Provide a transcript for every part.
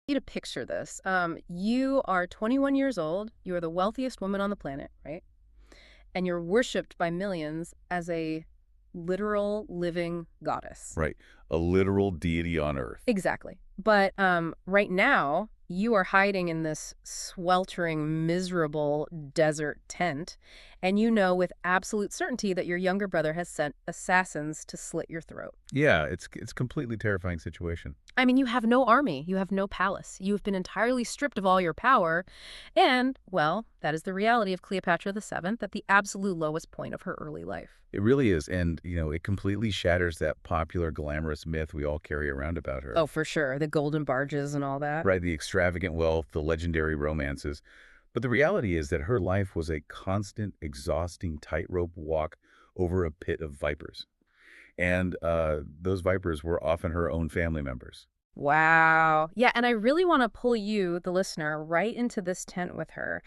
You to picture this. You are 21 years old. You are the wealthiest woman on the planet, right? And you're worshipped by millions as a literal living goddess. Right. A literal deity on earth. Exactly. But right now, you are hiding in this sweltering, miserable desert tent, and you know with absolute certainty that your younger brother has sent assassins to slit your throat. Yeah, it's a completely terrifying situation. I mean, you have no army, you have no palace, you have been entirely stripped of all your power, and, well, that is the reality of Cleopatra XII at the absolute lowest point of her early life. It really is. And, it completely shatters that popular glamorous myth we all carry around about her. Oh, for sure, the golden barges and all that. Right, the extravagant wealth, the legendary romances. But the reality is that her life was a constant, exhausting tightrope walk over a pit of vipers. And those vipers were often her own family members. Wow. Yeah, and I really want to pull you, the listener, right into this tent with her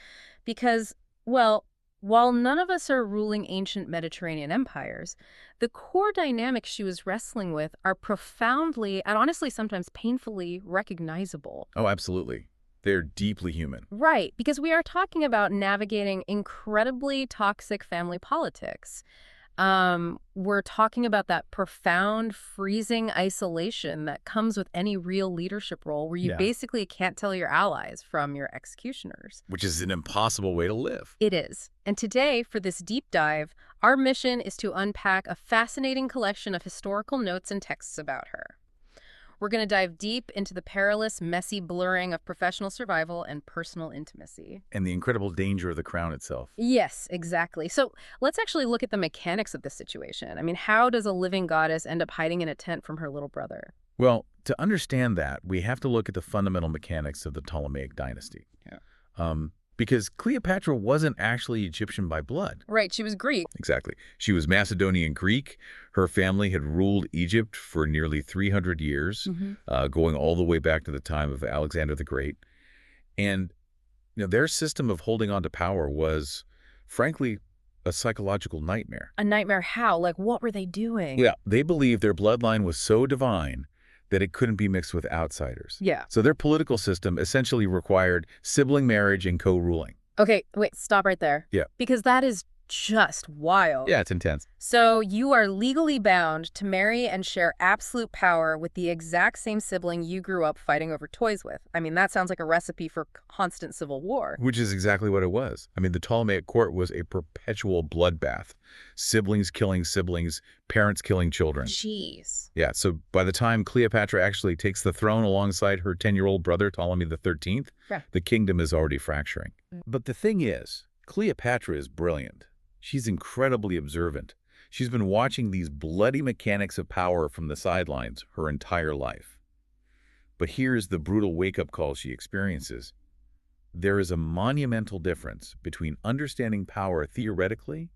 because, well, while none of us are ruling ancient Mediterranean empires, the core dynamics she was wrestling with are profoundly and honestly sometimes painfully recognizable. Oh, absolutely. They're deeply human. Right, because we are talking about navigating incredibly toxic family politics. We're talking about that profound, freezing isolation that comes with any real leadership role where you Yeah. basically can't tell your allies from your executioners. Which is an impossible way to live. It is. And today, for this deep dive, our mission is to unpack a fascinating collection of historical notes and texts about her. We're going to dive deep into the perilous, messy blurring of professional survival and personal intimacy. And the incredible danger of the crown itself. Yes, exactly. So let's actually look at the mechanics of this situation. I mean, how does a living goddess end up hiding in a tent from her little brother? Well, to understand that, we have to look at the fundamental mechanics of the Ptolemaic dynasty. Yeah. Because Cleopatra wasn't actually Egyptian by blood. Right, she was Greek. Exactly. She was Macedonian Greek. Her family had ruled Egypt for nearly 300 years, going all the way back to the time of Alexander the Great. And their system of holding on to power was, frankly, a psychological nightmare. A nightmare how? Like, what were they doing? Yeah, they believed their bloodline was so divine that it couldn't be mixed with outsiders. Yeah. So their political system essentially required sibling marriage and co-ruling. Okay, wait, stop right there. Yeah. Because that is just wild. Yeah, it's intense. So you are legally bound to marry and share absolute power with the exact same sibling you grew up fighting over toys with. I mean, that sounds like a recipe for constant civil war. Which is exactly what it was. I mean, the Ptolemaic court was a perpetual bloodbath. Siblings killing siblings, parents killing children. Jeez. Yeah, so by the time Cleopatra actually takes the throne alongside her 10-year-old brother, Ptolemy XIII, the kingdom is already fracturing. But the thing is, Cleopatra is brilliant. She's incredibly observant. She's been watching these bloody mechanics of power from the sidelines her entire life. But here's the brutal wake-up call she experiences. There is a monumental difference between understanding power theoretically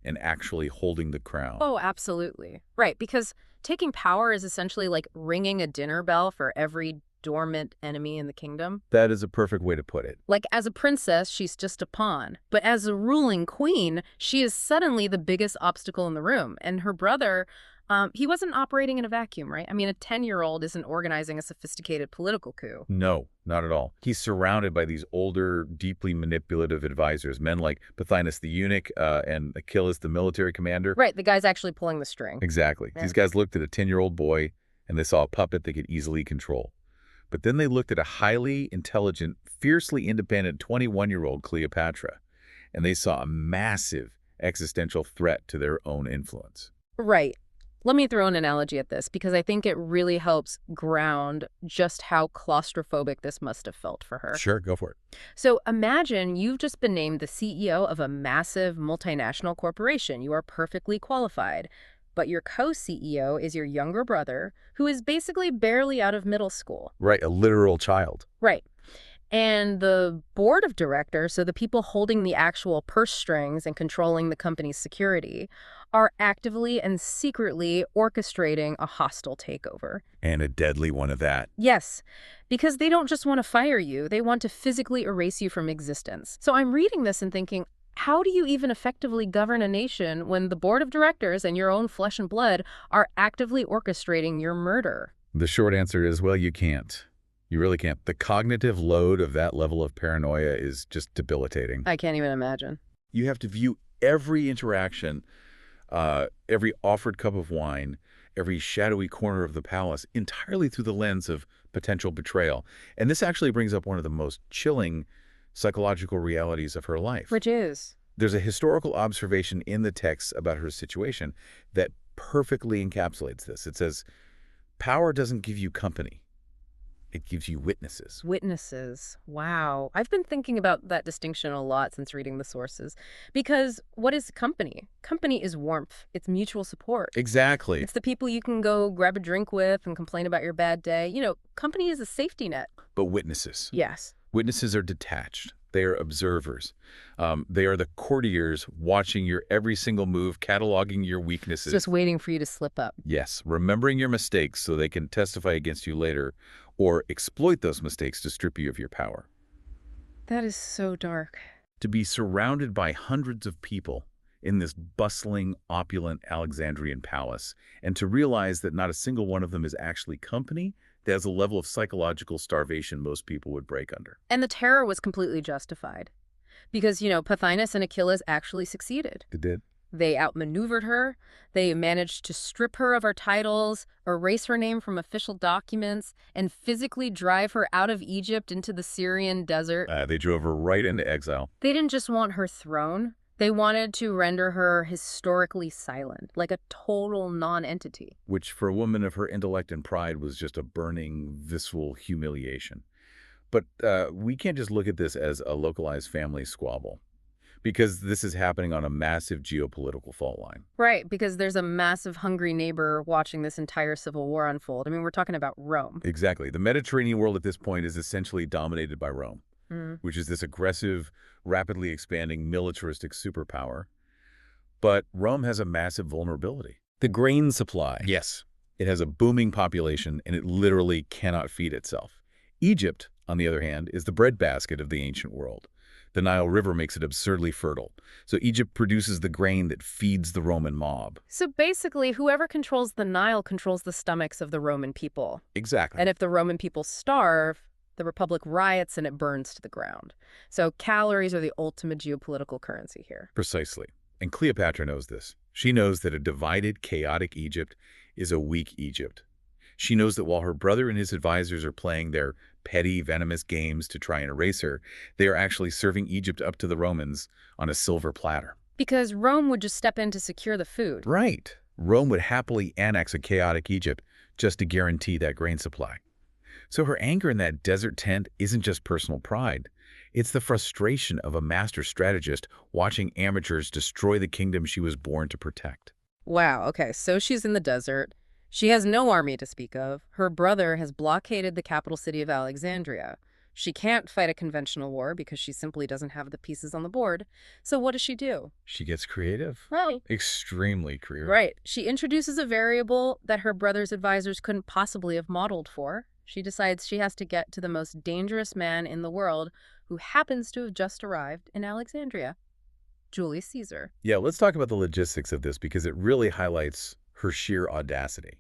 and actually holding the crown. Oh, absolutely. Right, because taking power is essentially like ringing a dinner bell for every dormant enemy in the kingdom. That is a perfect way to put it. Like, as a princess, she's just a pawn. But as a ruling queen, she is suddenly the biggest obstacle in the room. And her brother, he wasn't operating in a vacuum, right? I mean, a 10-year-old isn't organizing a sophisticated political coup. No, not at all. He's surrounded by these older, deeply manipulative advisors, men like Pothinus the eunuch and Achilles the military commander. Right, the guy's actually pulling the string. Exactly. Yeah. These guys looked at a 10-year-old boy, and they saw a puppet they could easily control. But then they looked at a highly intelligent, fiercely independent 21-year-old Cleopatra, and they saw a massive existential threat to their own influence. Right. Let me throw an analogy at this, because I think it really helps ground just how claustrophobic this must have felt for her. Sure, go for it. So imagine you've just been named the CEO of a massive multinational corporation. You are perfectly qualified. But your co-CEO is your younger brother, who is basically barely out of middle school. Right, a literal child. Right. And the board of directors, so the people holding the actual purse strings and controlling the company's security, are actively and secretly orchestrating a hostile takeover. And a deadly one at that. Yes, because they don't just want to fire you, they want to physically erase you from existence. So I'm reading this and thinking, how do you even effectively govern a nation when the board of directors and your own flesh and blood are actively orchestrating your murder? The short answer is, well, you can't. You really can't. The cognitive load of that level of paranoia is just debilitating. I can't even imagine. You have to view every interaction, every offered cup of wine, every shadowy corner of the palace entirely through the lens of potential betrayal. And this actually brings up one of the most chilling psychological realities of her life. Which is? There's a historical observation in the text about her situation that perfectly encapsulates this. It says, power doesn't give you company. It gives you witnesses. Witnesses. Wow. I've been thinking about that distinction a lot since reading the sources. Because what is company? Company is warmth. It's mutual support. Exactly. It's the people you can go grab a drink with and complain about your bad day. You know, company is a safety net. But witnesses. Yes. Witnesses are detached. They are observers. They are the courtiers watching your every single move, cataloging your weaknesses. Just waiting for you to slip up. Yes, remembering your mistakes so they can testify against you later or exploit those mistakes to strip you of your power. That is so dark. To be surrounded by hundreds of people in this bustling, opulent Alexandrian palace, and to realize that not a single one of them is actually company, there's a level of psychological starvation most people would break under. And the terror was completely justified. Because, Pothinus and Achilles actually succeeded. It did. They outmaneuvered her. They managed to strip her of her titles, erase her name from official documents, and physically drive her out of Egypt into the Syrian desert. They drove her right into exile. They didn't just want her throne. They wanted to render her historically silent, like a total non-entity. Which, for a woman of her intellect and pride, was just a burning, visceral humiliation. But we can't just look at this as a localized family squabble, because this is happening on a massive geopolitical fault line. Right, because there's a massive hungry neighbor watching this entire civil war unfold. I mean, we're talking about Rome. Exactly. The Mediterranean world at this point is essentially dominated by Rome, which is this aggressive, rapidly expanding militaristic superpower. But Rome has a massive vulnerability. The grain supply. Yes. It has a booming population, and it literally cannot feed itself. Egypt, on the other hand, is the breadbasket of the ancient world. The Nile River makes it absurdly fertile. So Egypt produces the grain that feeds the Roman mob. So basically, whoever controls the Nile controls the stomachs of the Roman people. Exactly. And if the Roman people starve, the Republic riots and it burns to the ground. So calories are the ultimate geopolitical currency here. Precisely. And Cleopatra knows this. She knows that a divided, chaotic Egypt is a weak Egypt. She knows that while her brother and his advisors are playing their petty, venomous games to try and erase her, they are actually serving Egypt up to the Romans on a silver platter. Because Rome would just step in to secure the food. Right. Rome would happily annex a chaotic Egypt just to guarantee that grain supply. So her anger in that desert tent isn't just personal pride. It's the frustration of a master strategist watching amateurs destroy the kingdom she was born to protect. Wow, okay, so she's in the desert. She has no army to speak of. Her brother has blockaded the capital city of Alexandria. She can't fight a conventional war because she simply doesn't have the pieces on the board. So what does she do? She gets creative. Right. Extremely creative. Right. She introduces a variable that her brother's advisors couldn't possibly have modeled for. She decides she has to get to the most dangerous man in the world who happens to have just arrived in Alexandria, Julius Caesar. Yeah, let's talk about the logistics of this because it really highlights her sheer audacity.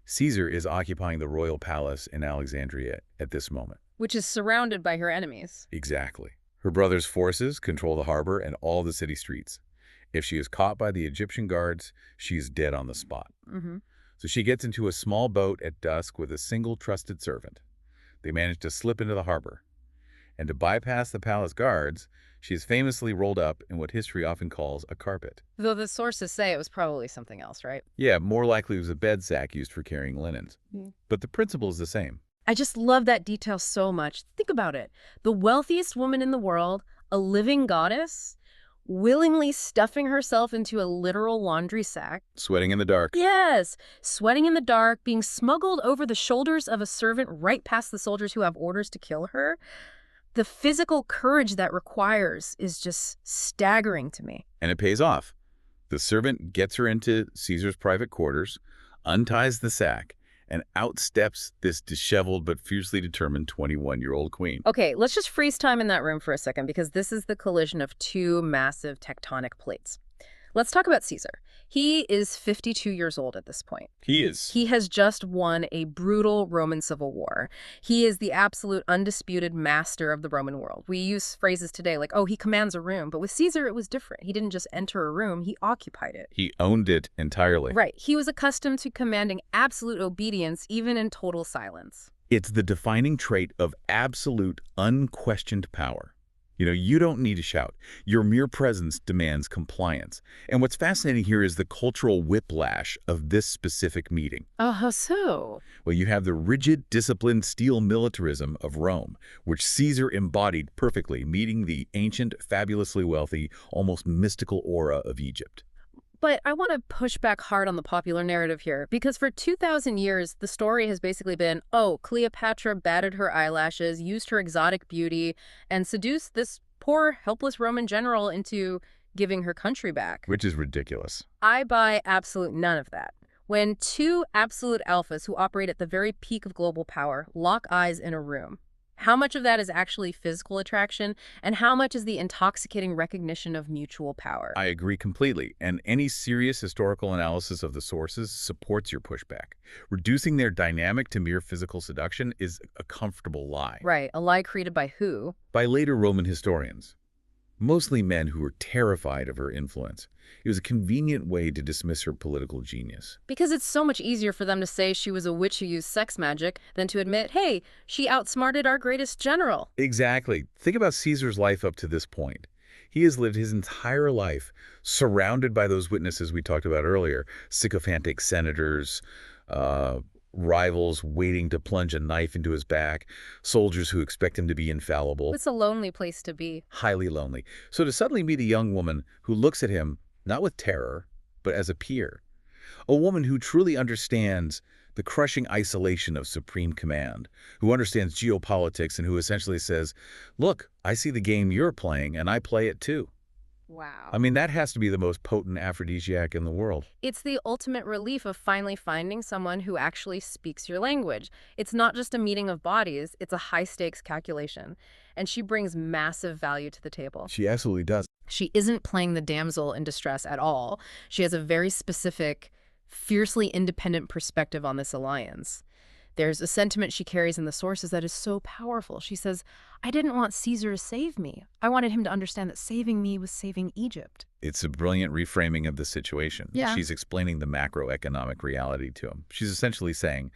Caesar is occupying the royal palace in Alexandria at this moment. Which is surrounded by her enemies. Exactly. Her brother's forces control the harbor and all the city streets. If she is caught by the Egyptian guards, she is dead on the spot. So she gets into a small boat at dusk with a single trusted servant. They manage to slip into the harbor. And to bypass the palace guards, she is famously rolled up in what history often calls a carpet. Though the sources say it was probably something else, right? Yeah, more likely it was a bed sack used for carrying linens. But the principle is the same. I just love that detail so much. Think about it. The wealthiest woman in the world, a living goddess, willingly stuffing herself into a literal laundry sack. Sweating in the dark. Yes, sweating in the dark, being smuggled over the shoulders of a servant right past the soldiers who have orders to kill her. The physical courage that requires is just staggering to me. And it pays off. The servant gets her into Caesar's private quarters, unties the sack, and outsteps this disheveled but fiercely determined 21-year-old queen. Okay, let's just freeze time in that room for a second because this is the collision of two massive tectonic plates. Let's talk about Caesar. He is 52 years old at this point. He is. He has just won a brutal Roman civil war. He is the absolute undisputed master of the Roman world. We use phrases today like, oh, he commands a room. But with Caesar, it was different. He didn't just enter a room, he occupied it. He owned it entirely. Right. He was accustomed to commanding absolute obedience, even in total silence. It's the defining trait of absolute, unquestioned power. You don't need to shout. Your mere presence demands compliance. And what's fascinating here is the cultural whiplash of this specific meeting. How so? Well, you have the rigid, disciplined steel militarism of Rome, which Caesar embodied perfectly, meeting the ancient, fabulously wealthy, almost mystical aura of Egypt. But I want to push back hard on the popular narrative here, because for 2,000 years, the story has basically been, oh, Cleopatra batted her eyelashes, used her exotic beauty, and seduced this poor, helpless Roman general into giving her country back. Which is ridiculous. I buy absolute none of that. When two absolute alphas who operate at the very peak of global power lock eyes in a room, how much of that is actually physical attraction, and how much is the intoxicating recognition of mutual power? I agree completely, and any serious historical analysis of the sources supports your pushback. Reducing their dynamic to mere physical seduction is a comfortable lie. Right, a lie created by who? By later Roman historians. Mostly men who were terrified of her influence. It was a convenient way to dismiss her political genius. Because it's so much easier for them to say she was a witch who used sex magic than to admit, hey, she outsmarted our greatest general. Exactly. Think about Caesar's life up to this point. He has lived his entire life surrounded by those witnesses we talked about earlier, sycophantic senators, rivals waiting to plunge a knife into his back, soldiers who expect him to be infallible. It's a lonely place to be. Highly lonely. So to suddenly meet a young woman who looks at him, not with terror, but as a peer, a woman who truly understands the crushing isolation of supreme command, who understands geopolitics and who essentially says, look, I see the game you're playing and I play it too. Wow. I mean, that has to be the most potent aphrodisiac in the world. It's the ultimate relief of finally finding someone who actually speaks your language. It's not just a meeting of bodies, it's a high-stakes calculation. And she brings massive value to the table. She absolutely does. She isn't playing the damsel in distress at all. She has a very specific, fiercely independent perspective on this alliance. There's a sentiment she carries in the sources that is so powerful. She says, I didn't want Caesar to save me. I wanted him to understand that saving me was saving Egypt. It's a brilliant reframing of the situation. Yeah. She's explaining the macroeconomic reality to him. She's essentially saying,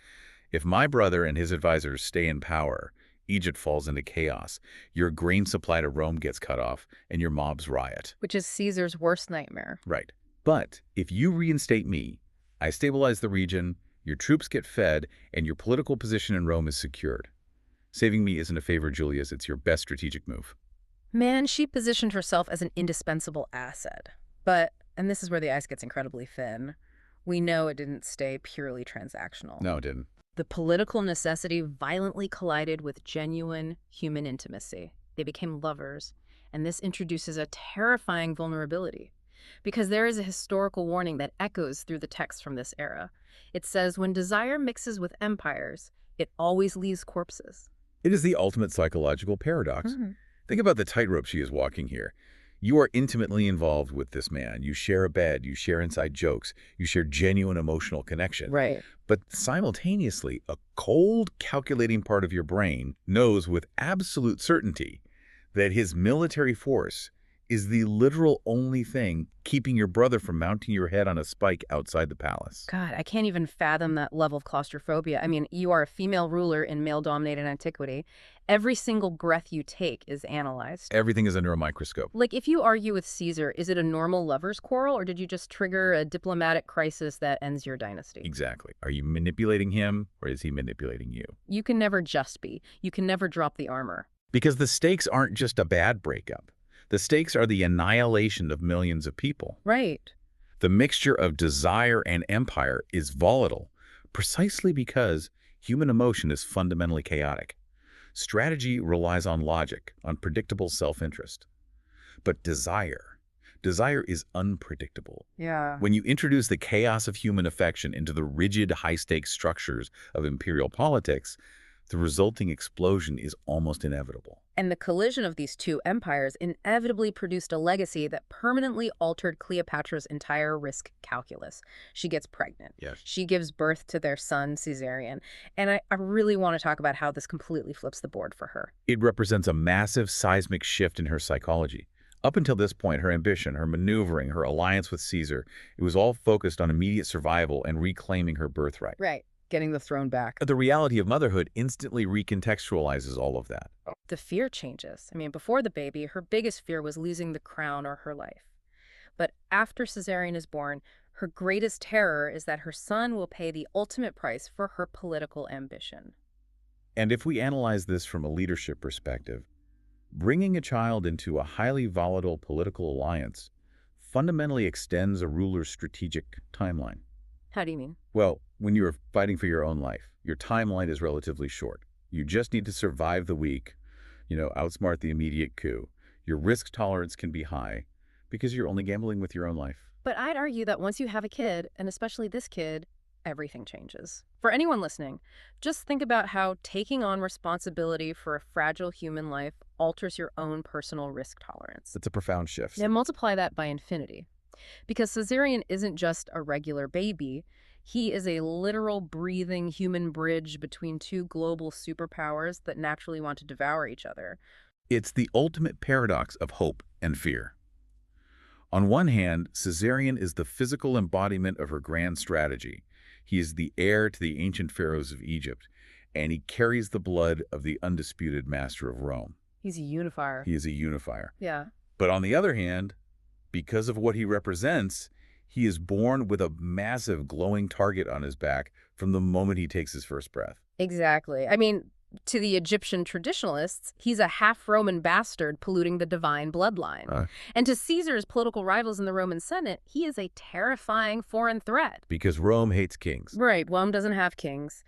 if my brother and his advisors stay in power, Egypt falls into chaos. Your grain supply to Rome gets cut off, and your mobs riot. Which is Caesar's worst nightmare. Right. But if you reinstate me, I stabilize the region, your troops get fed, and your political position in Rome is secured. Saving me isn't a favor, Julius. It's your best strategic move. Man, she positioned herself as an indispensable asset. But, and this is where the ice gets incredibly thin, we know it didn't stay purely transactional. No, it didn't. The political necessity violently collided with genuine human intimacy. They became lovers, and this introduces a terrifying vulnerability. Because there is a historical warning that echoes through the text from this era. It says, when desire mixes with empires, it always leaves corpses. It is the ultimate psychological paradox. Think about the tightrope she is walking here. You are intimately involved with this man. You share a bed, you share inside jokes, you share genuine emotional connection. Right. But simultaneously, a cold, calculating part of your brain knows with absolute certainty that his military force is the literal only thing keeping your brother from mounting your head on a spike outside the palace. God, I can't even fathom that level of claustrophobia. I mean, you are a female ruler in male-dominated antiquity. Every single breath you take is analyzed. Everything is under a microscope. Like, if you argue with Caesar, is it a normal lover's quarrel, or did you just trigger a diplomatic crisis that ends your dynasty? Exactly. Are you manipulating him, or is he manipulating you? You can never just be. You can never drop the armor. Because the stakes aren't just a bad breakup. The stakes are the annihilation of millions of people. Right. The mixture of desire and empire is volatile, precisely because human emotion is fundamentally chaotic. Strategy relies on logic, on predictable self-interest. But desire is unpredictable. Yeah. When you introduce the chaos of human affection into the rigid, high-stakes structures of imperial politics, The resulting explosion is almost inevitable. And the collision of these two empires inevitably produced a legacy that permanently altered Cleopatra's entire risk calculus. She gets pregnant. Yes. She gives birth to their son, Caesarion. And I really want to talk about how this completely flips the board for her. It represents a massive seismic shift in her psychology. Up until this point, her ambition, her maneuvering, her alliance with Caesar, it was all focused on immediate survival and reclaiming her birthright. Right. Getting the throne back. The reality of motherhood instantly recontextualizes all of that. The fear changes. I mean, before the baby, her biggest fear was losing the crown or her life. But after Caesarion is born, her greatest terror is that her son will pay the ultimate price for her political ambition. And if we analyze this from a leadership perspective, bringing a child into a highly volatile political alliance fundamentally extends a ruler's strategic timeline. How do you mean? Well, when you're fighting for your own life, your timeline is relatively short. You just need to survive the week, outsmart the immediate coup. Your risk tolerance can be high because you're only gambling with your own life. But I'd argue that once you have a kid, and especially this kid, everything changes. For anyone listening, just think about how taking on responsibility for a fragile human life alters your own personal risk tolerance. It's a profound shift. And multiply that by infinity. Because Caesarion isn't just a regular baby, he is a literal breathing human bridge between two global superpowers that naturally want to devour each other. It's the ultimate paradox of hope and fear. On one hand, Caesarion is the physical embodiment of her grand strategy. He is the heir to the ancient pharaohs of Egypt, and he carries the blood of the undisputed master of Rome. He's a unifier. He is a unifier. Yeah. But on the other hand, because of what he represents, he is born with a massive glowing target on his back from the moment he takes his first breath. Exactly. I mean, to the Egyptian traditionalists, he's a half-Roman bastard polluting the divine bloodline. And to Caesar's political rivals in the Roman Senate, he is a terrifying foreign threat. Because Rome hates kings. Right, Rome doesn't have kings.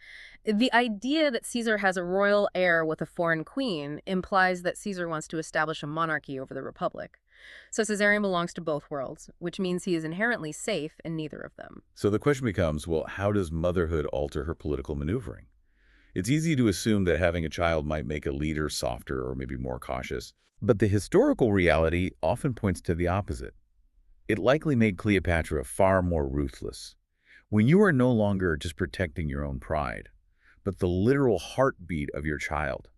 The idea that Caesar has a royal heir with a foreign queen implies that Caesar wants to establish a monarchy over the Republic. So Caesarion belongs to both worlds, which means he is inherently safe in neither of them. So the question becomes, well, how does motherhood alter her political maneuvering? It's easy to assume that having a child might make a leader softer or maybe more cautious. But the historical reality often points to the opposite. It likely made Cleopatra far more ruthless. When you are no longer just protecting your own pride, but the literal heartbeat of your child,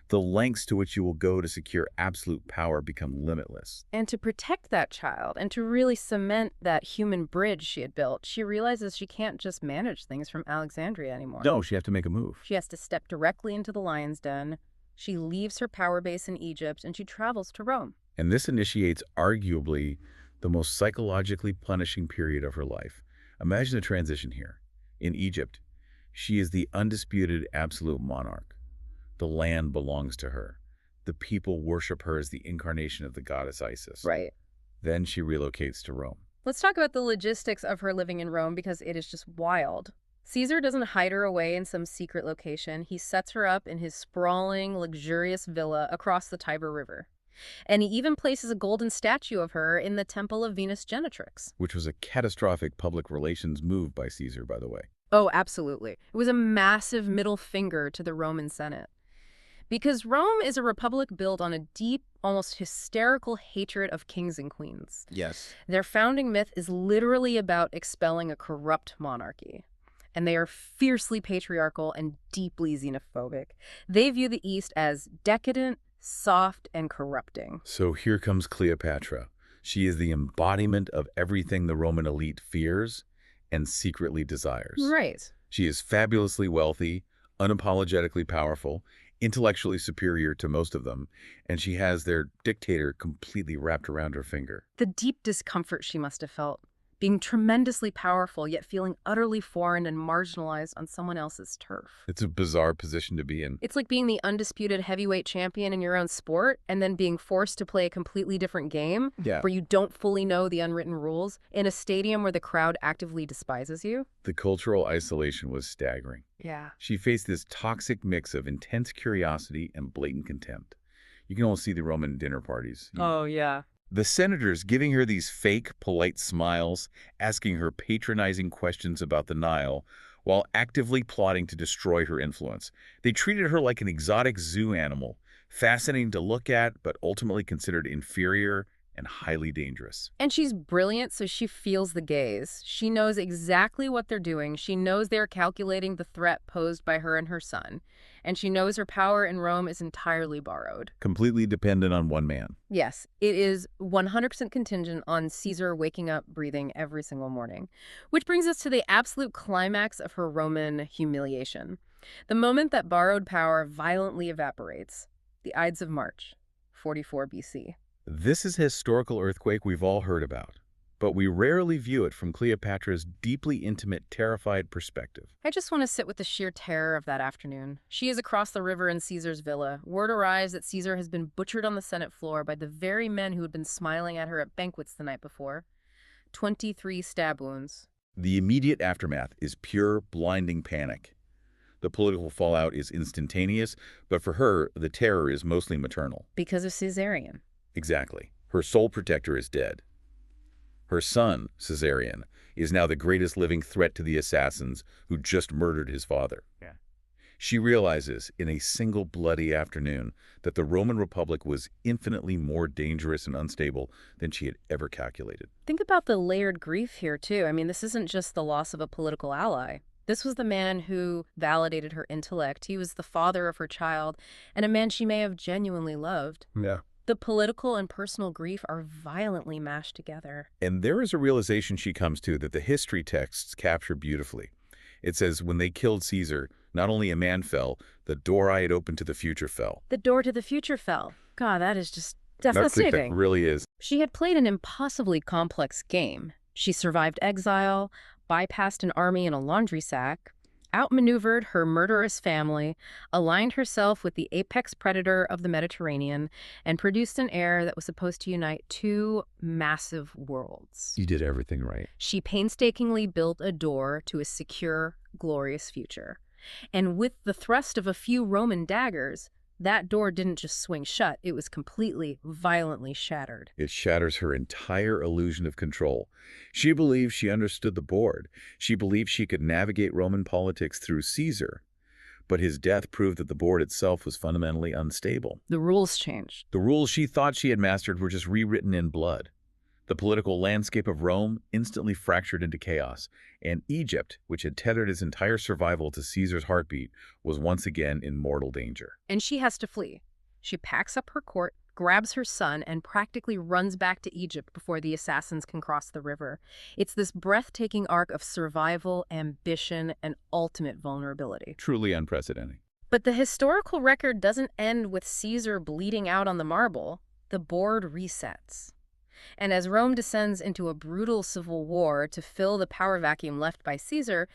the lengths to which you will go to secure absolute power become limitless. And to protect that child and to really cement that human bridge she had built, she realizes she can't just manage things from Alexandria anymore. No, she has to make a move. She has to step directly into the lion's den. She leaves her power base in Egypt and she travels to Rome. And this initiates arguably the most psychologically punishing period of her life. Imagine the transition here. In Egypt, she is the undisputed absolute monarch. The land belongs to her. The people worship her as the incarnation of the goddess Isis. Right. Then she relocates to Rome. Let's talk about the logistics of her living in Rome because it is just wild. Caesar doesn't hide her away in some secret location. He sets her up in his sprawling, luxurious villa across the Tiber River. And he even places a golden statue of her in the Temple of Venus Genetrix. Which was a catastrophic public relations move by Caesar, by the way. Oh, absolutely. It was a massive middle finger to the Roman Senate. Because Rome is a republic built on a deep, almost hysterical hatred of kings and queens. Yes. Their founding myth is literally about expelling a corrupt monarchy. And they are fiercely patriarchal and deeply xenophobic. They view the East as decadent, soft, and corrupting. So here comes Cleopatra. She is the embodiment of everything the Roman elite fears and secretly desires. Right. She is fabulously wealthy, unapologetically powerful, intellectually superior to most of them, and she has their dictator completely wrapped around her finger. The deep discomfort she must have felt, being tremendously powerful, yet feeling utterly foreign and marginalized on someone else's turf. It's a bizarre position to be in. It's like being the undisputed heavyweight champion in your own sport and then being forced to play a completely different game where you don't fully know the unwritten rules in a stadium where the crowd actively despises you. The cultural isolation was staggering. Yeah. She faced this toxic mix of intense curiosity and blatant contempt. You can almost see the Roman dinner parties. Oh, yeah. The senators giving her these fake, polite smiles, asking her patronizing questions about the Nile, while actively plotting to destroy her influence. They treated her like an exotic zoo animal, fascinating to look at, but ultimately considered inferior and highly dangerous. And she's brilliant, so she feels the gaze. She knows exactly what they're doing. She knows they're calculating the threat posed by her and her son. And she knows her power in Rome is entirely borrowed. Completely dependent on one man. Yes, it is 100% contingent on Caesar waking up breathing every single morning. Which brings us to the absolute climax of her Roman humiliation. The moment that borrowed power violently evaporates. The Ides of March, 44 BC. This is a historical earthquake we've all heard about, but we rarely view it from Cleopatra's deeply intimate, terrified perspective. I just want to sit with the sheer terror of that afternoon. She is across the river in Caesar's villa. Word arrives that Caesar has been butchered on the Senate floor by the very men who had been smiling at her at banquets the night before. 23 stab wounds. The immediate aftermath is pure, blinding panic. The political fallout is instantaneous, but for her, the terror is mostly maternal. Because of Caesarion. Exactly. Her sole protector is dead. Her son, Caesarion, is now the greatest living threat to the assassins who just murdered his father. Yeah. She realizes in a single bloody afternoon that the Roman Republic was infinitely more dangerous and unstable than she had ever calculated. Think about the layered grief here, too. I mean, this isn't just the loss of a political ally. This was the man who validated her intellect. He was the father of her child, and a man she may have genuinely loved. Yeah. The political and personal grief are violently mashed together. And there is a realization she comes to that the history texts capture beautifully. It says, when they killed Caesar, not only a man fell, the door I had opened to the future fell. The door to the future fell. God, that is just devastating. That really is. She had played an impossibly complex game. She survived exile, bypassed an army in a laundry sack, outmaneuvered her murderous family, aligned herself with the apex predator of the Mediterranean, and produced an heir that was supposed to unite two massive worlds. You did everything right. She painstakingly built a door to a secure, glorious future. And with the thrust of a few Roman daggers, that door didn't just swing shut, it was completely, violently shattered. It shatters her entire illusion of control. She believed she understood the board. She believed she could navigate Roman politics through Caesar. But his death proved that the board itself was fundamentally unstable. The rules changed. The rules she thought she had mastered were just rewritten in blood. The political landscape of Rome instantly fractured into chaos, and Egypt, which had tethered its entire survival to Caesar's heartbeat, was once again in mortal danger. And she has to flee. She packs up her court, grabs her son, and practically runs back to Egypt before the assassins can cross the river. It's this breathtaking arc of survival, ambition, and ultimate vulnerability. Truly unprecedented. But the historical record doesn't end with Caesar bleeding out on the marble. The board resets. And as Rome descends into a brutal civil war to fill the power vacuum left by Caesar,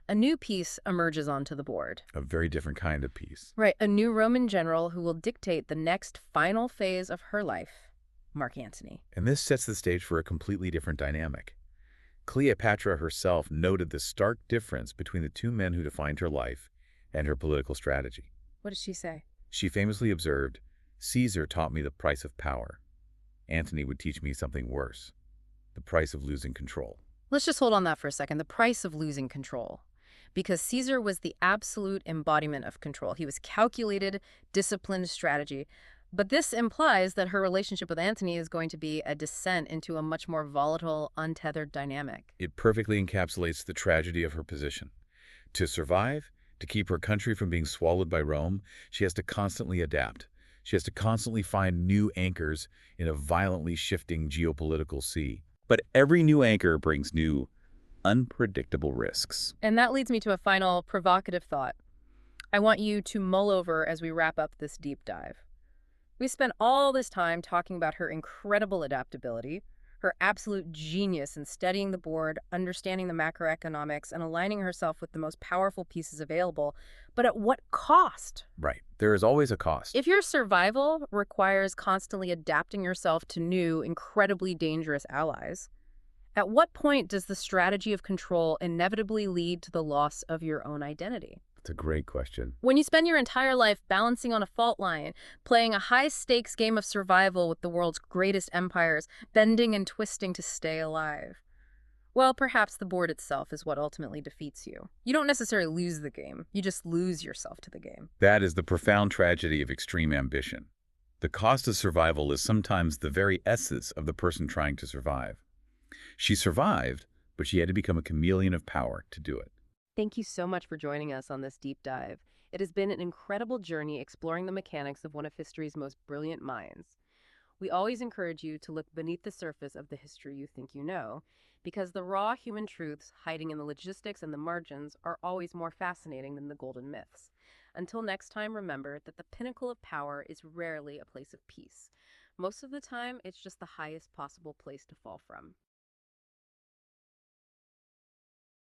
a new piece emerges onto the board. A very different kind of piece. Right, a new Roman general who will dictate the next final phase of her life, Mark Antony. And this sets the stage for a completely different dynamic. Cleopatra herself noted the stark difference between the two men who defined her life and her political strategy. What did she say? She famously observed, "Caesar taught me the price of power. Antony would teach me something worse, the price of losing control." Let's just hold on that for a second, the price of losing control. Because Caesar was the absolute embodiment of control. He was calculated, disciplined strategy. But this implies that her relationship with Antony is going to be a descent into a much more volatile, untethered dynamic. It perfectly encapsulates the tragedy of her position. To survive, to keep her country from being swallowed by Rome, she has to constantly adapt. She has to constantly find new anchors in a violently shifting geopolitical sea. But every new anchor brings new, unpredictable risks. And that leads me to a final provocative thought. I want you to mull over as we wrap up this deep dive. We spent all this time talking about her incredible adaptability, her absolute genius in studying the board, understanding the macroeconomics, and aligning herself with the most powerful pieces available. But at what cost? Right. There is always a cost. If your survival requires constantly adapting yourself to new, incredibly dangerous allies, at what point does the strategy of control inevitably lead to the loss of your own identity? That's a great question. When you spend your entire life balancing on a fault line, playing a high-stakes game of survival with the world's greatest empires, bending and twisting to stay alive, Well, perhaps the board itself is what ultimately defeats you. You don't necessarily lose the game, you just lose yourself to the game. That is the profound tragedy of extreme ambition. The cost of survival is sometimes the very essence of the person trying to survive. She survived, but she had to become a chameleon of power to do it. Thank you so much for joining us on this deep dive. It has been an incredible journey exploring the mechanics of one of history's most brilliant minds. We always encourage you to look beneath the surface of the history you think you know, because the raw human truths hiding in the logistics and the margins are always more fascinating than the golden myths. Until next time, remember that the pinnacle of power is rarely a place of peace. Most of the time, it's just the highest possible place to fall from.